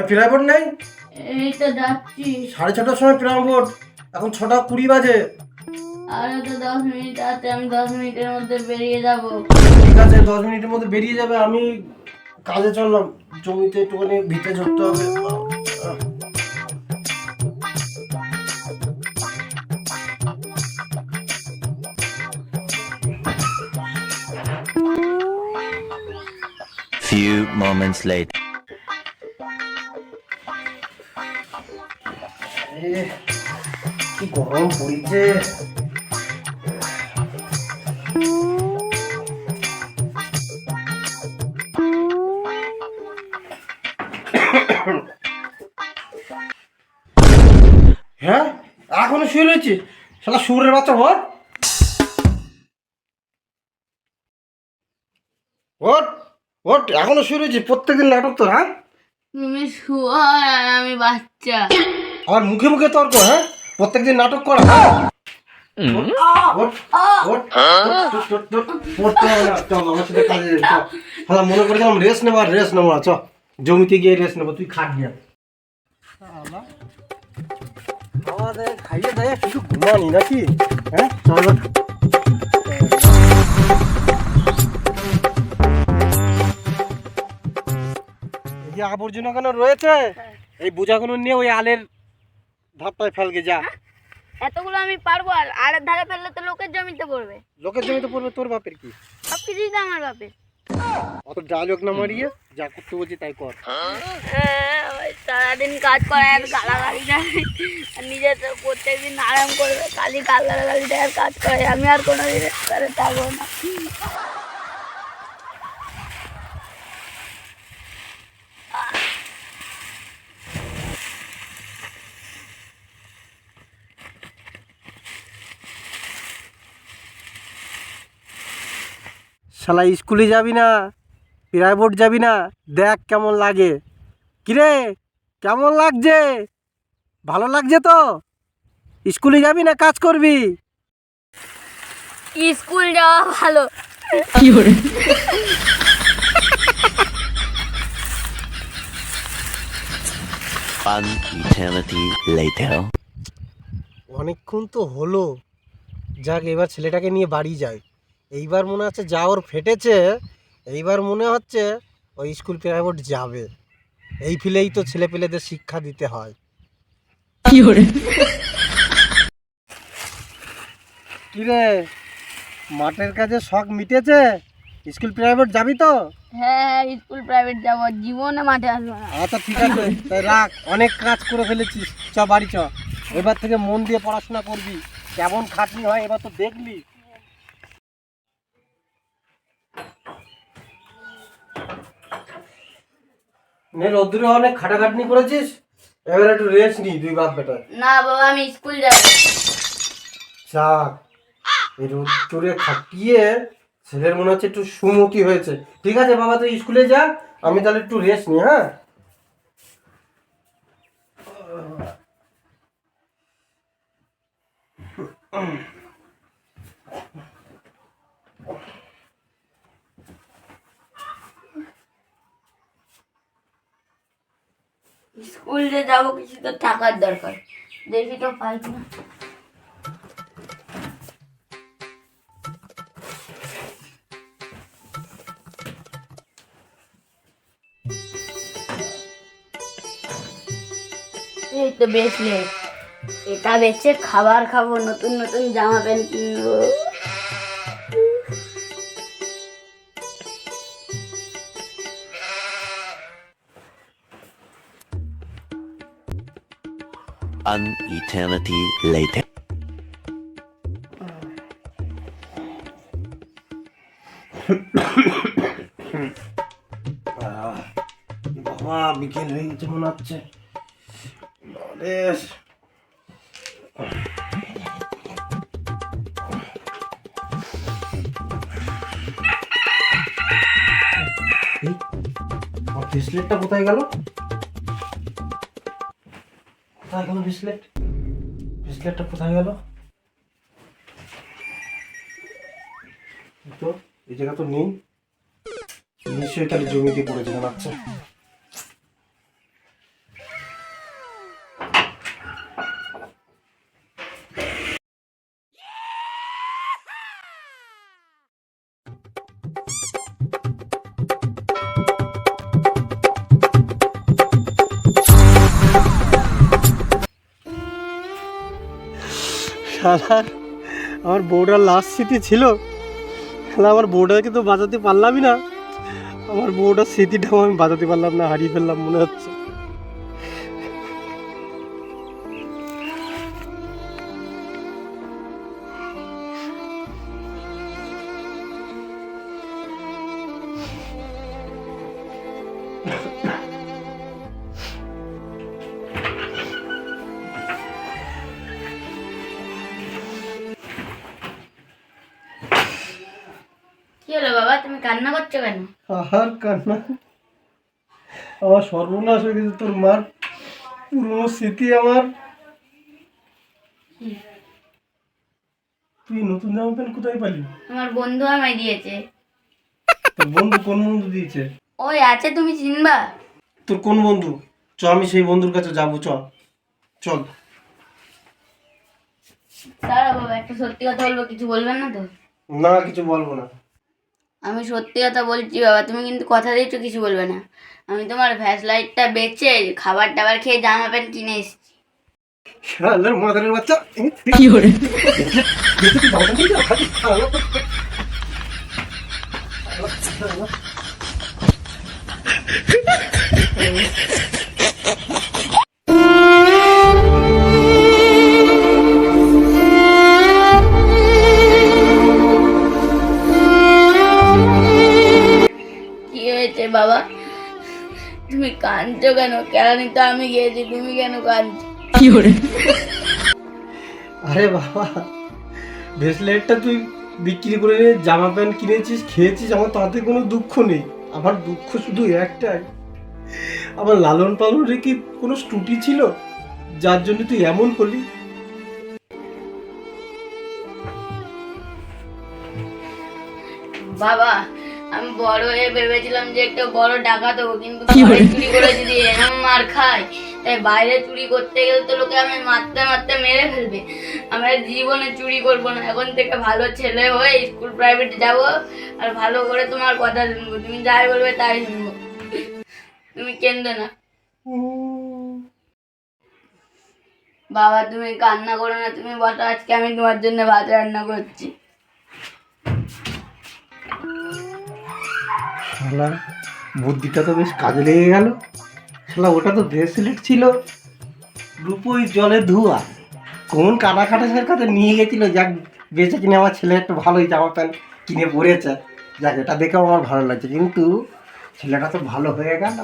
প্রায় বোর্ড নেই? এই তো যাচ্ছি। 6:30টার সময় প্রায় বোর্ড, এখন 6:20 বাজে। আরে তো 10 মিনিট আছে, আমি 10 মিনিটের মধ্যে বেরিয়ে যাব। ঠিক আছে, 10 মিনিটের মধ্যে বেরিয়ে যাবে। আমি কাজে চললাম, জমিতে একটুখানি ভিতে ঝরতে হবে। Few moments later. কি গরম পড়েছে। হ্যাঁ, এখনো শুয়ে রয়েছে শালা শুয়োরের বাচ্চা। ওঠ ওঠ ওঠ, এখনো শুয়ে রয়েছে। প্রত্যেকদিন নাটক তোর। হ্যাঁ, তুমি শুয়া আর আমি বাচ্চা। আর মুখে মুখে তর্ক। হ্যাঁ, প্রত্যেকদিন নাটক করা। পড়তে হবে না, চল আমার সাথে কাজে যাবি। চল, মনে করেছিলাম রেস্ট নেবো, আর রেস্ট নেবো না। চ, জমিতে গিয়ে রেস্ট নেবো, তুই খাট গিয়া। খাওয়া দাওয়া খাইয়ে দাইয়ে কিছু ঘুমানি নাকি? হ্যাঁ চল। এই যে আবর্জনা কেন রয়েছে, এই বোঝাগুলো নিয়ে ওই আলের ধাপ্পায় ফেলকে যা। এতগুলো আমি পারবো? আর আরের ধারে ফেললে তো লোকের জমিতে পড়বে। লোকের জমিতে পড়বে? তোর বাপের কি? সব কিছুই তো আমার বাপের। অত ডায়লগ না মারিয়ে যা করতে বলছি তাই কর। সারাদিন কাজ করে আর গালাগালি দেয়, আর নিজে তো প্রত্যেকদিন আরাম করবে, খালি গালাগালি দেয় আর কাজ করে। আমি আর কোনোদিন করে থাকবো না। শালা স্কুলে যাবি না, প্রাইভেট যাবি না? দেখ কেমন লাগে। কিরে, কেমন লাগছে? ভালো লাগছে তো? স্কুলে যাবি না কাজ করবি? স্কুল যাওয়া ভালো। One eternity later. অনেকক্ষণ তো হলো, যাক এবার ছেলেটাকে নিয়ে বাড়ি যাই। এইবার মনে হচ্ছে যা ওর ফেটেছে, এইবার মনে হচ্ছে ওই স্কুল প্রাইভেট যাবে। এই ফিলেই তো ছেলে পেলেদের শিক্ষা দিতে হয়। কিরে, মাঠের কাজে শখ মিটেছে? স্কুল প্রাইভেট যাবি তো? হ্যাঁ, স্কুল প্রাইভেট যাবো, জীবনে মাঠে আসবো না। আচ্ছা ঠিক আছে, তাই রাখ, অনেক কাজ করে ফেলেছিস। চ বাড়ি চ, এবার থেকে মন দিয়ে পড়াশোনা করবি। কেমন খাটনি হয় এবার তো দেখলি। রোদ্দুরে অনেক খাটাখাটনি করেছিস, এবার একটু রেস্ট নি দুই বাপ বেটা। না বাবা, আমি স্কুল যাবো। যাক, এই রোদ্দুরে খাটিয়ে ছেলের মনে হচ্ছে একটু সুমতি হয়েছে। ঠিক আছে বাবা, তুই স্কুলে যা, আমি তাহলে একটু রেস্ট নি। হ্যাঁ, স্কুল যে যাবো, কিছু তো টাকার দরকার, দেখি তো পাই কিনা। এই তো বেশ লেট, এটা বেচে খাবার খাবো, নতুন নতুন জামা প্যান্ট কিনবো। One eternity later. বাবা, বিকেল হয়ে গেছে মনে হচ্ছে। বেশ ব্রেসলেটটা কোথায় গেল? কোথায় গেল ব্রেসলেট? ব্রেসলেটটা কোথায় গেল? তো এই জায়গা তো নেই, নিশ্চয়ই তাহলে জমিতে পড়েছে মনে হচ্ছে। শালা আমার বউটার লাস্ট স্মৃতি ছিল, শালা আমার বউটাকে তো বাঁচাতে পারলামই না। আমার বউটার স্মৃতিটাও আমি বাঁচাতে পারলাম না, হারিয়ে ফেললাম মনে হচ্ছে। কি হলো বাবা, তুমি কান্না করছো কেন? আহার কান্না, আমার সর্বনাশ হয়ে গেছে। তোর মার পুরনো স্মৃতি আমার। তুই নতুন জামা প্যান্ট কোথায় পালি? আমার বন্ধু আমায় দিয়েছে। তোর বন্ধু? কোন বন্ধু দিয়েছে? ওই আছে, তুমি চিনবা? তোর কোন বন্ধু? চ, আমি সেই বন্ধুর কাছে যাবো, চল চল। দাঁড়া বাবা, একটা সত্যি কথা বলবো, কিছু বলবেন না তো? না, কিছু বলবো না। আমি সত্যি কথা বলছি বাবা, তুমি কিন্তু কথা দিয়েছো কিছু বলবে না। আমি তোমার ফ্ল্যাশ লাইটটা বেচে খাবার টাবার খেয়ে জামা প্যান্ট কিনে এসেছি। শালার মাদারের বাচ্চা। কি করে? কি হয়েছে বাবা, তুমি কাঁদছো কেন? কেরানি তো আমি গিয়েছি, তুমি কেন কাঁদছো? কি করে? আরে বাবা, ব্রেসলেটটা তুই বিক্রি করে নিয়ে জামা প্যান্ট কিনেছিস, খেয়েছিস, আমার তাতে কোনো দুঃখ নেই। আমার দুঃখ শুধু একটাই, আমার লালন পালনের কি কোনো ত্রুটি ছিল যার জন্য তুই এমন করলি? বাবা, আমি বড় হয়ে ভেবেছিলাম যে একটা বড় ডাকাত হবো, কিন্তু ঘরে চুরি করে যদি এরম মার খাই, তাই বাইরে চুরি করতে গেলে তো লোকে আমি মারতে মারতে মেরে ফেলবে। আমি আর জীবনে চুরি করবো না, এখন থেকে ভালো ছেলে হয়ে স্কুল প্রাইভেটে যাব আর ভালো করে তোমার কথা শুনবো, তুমি যাই বলবে তাই শুনবো। তুমি কেন্দ্র না বাবা, তুমি কান্না করো না, তুমি বসো, আজকে আমি তোমার জন্য ভাত রান্না করছি। শালা বুদ্ধিটা তো বেশ কাজে লেগে গেল। শালা ওটা তো ব্রেসলেট ছিল, রূপোই জলে ধোয়া। কোন কাটা খাটাসের কাছে নিয়ে গেছিল, যাক বেঁচে কিনে আমার ছেলে একটু ভালোই জামা প্যান্ট কিনে পরেছে, যাক এটা দেখেও আমার ভালো লাগছে। কিন্তু ছেলেটা তো ভালো হয়ে গেল।